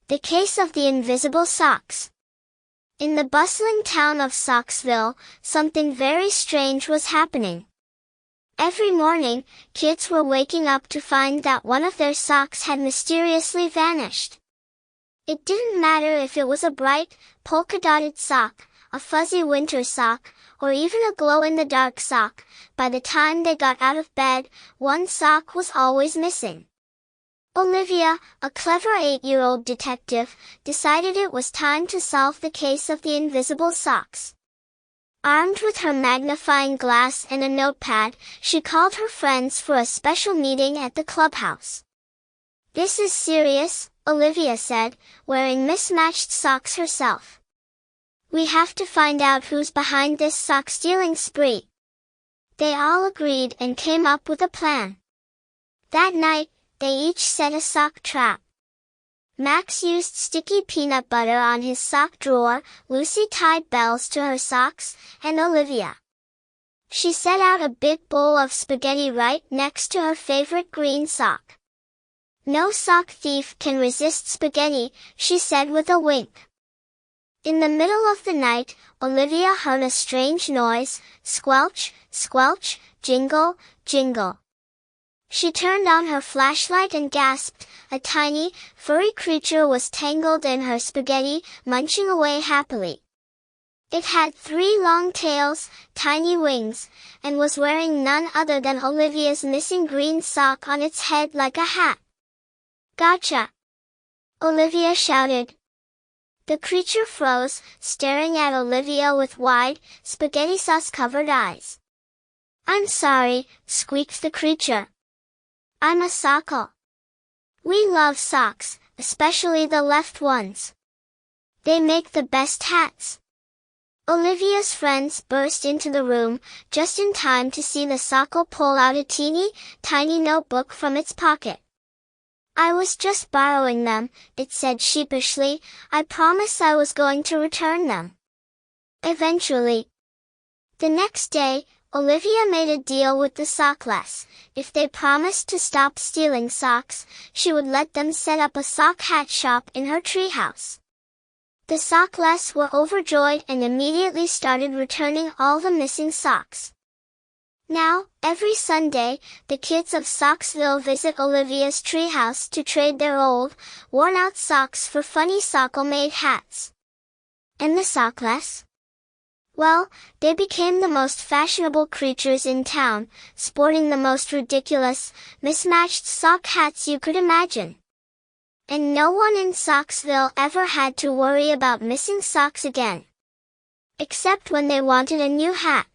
The Case of the Invisible Socks. In the bustling town of Socksville, something very strange was happening. Every morning, kids were waking up to find that one of their socks had mysteriously vanished. It didn't matter if it was a bright, polka-dotted sock, a fuzzy winter sock, or even a glow-in-the-dark sock. By the time they got out of bed, one sock was always missing. Olivia, a clever 8-year-old detective, decided it was time to solve the case of the invisible socks. Armed with her magnifying glass and a notepad, she called her friends for a special meeting at the clubhouse. "This is serious," Olivia said, wearing mismatched socks herself. "We have to find out who's behind this sock-stealing spree." They all agreed and came up with a plan. That night, they each set a sock trap. Max used sticky peanut butter on his sock drawer, Lucy tied bells to her socks, and Olivia. She set out a big bowl of spaghetti right next to her favorite green sock. "No sock thief can resist spaghetti," she said with a wink. In the middle of the night, Olivia heard a strange noise, squelch, squelch, jingle, jingle. She turned on her flashlight and gasped. A tiny, furry creature was tangled in her spaghetti, munching away happily. It had 3 long tails, tiny wings, and was wearing none other than Olivia's missing green sock on its head like a hat. "Gotcha!" Olivia shouted. The creature froze, staring at Olivia with wide, spaghetti sauce-covered eyes. "I'm sorry," squeaked the creature. "I'm a Sockle. We love socks, especially the left ones. They make the best hats." Olivia's friends burst into the room, just in time to see the Sockle pull out a teeny, tiny notebook from its pocket. "I was just borrowing them," it said sheepishly. "I promised I was going to return them. Eventually." The next day, Olivia made a deal with the Sockless. If they promised to stop stealing socks, she would let them set up a sock hat shop in her treehouse. The Sockless were overjoyed and immediately started returning all the missing socks. Now, every Sunday, the kids of Socksville visit Olivia's treehouse to trade their old, worn-out socks for funny Sockle-made hats. And the Sockless? Well, they became the most fashionable creatures in town, sporting the most ridiculous, mismatched sock hats you could imagine. And no one in Socksville ever had to worry about missing socks again. Except when they wanted a new hat.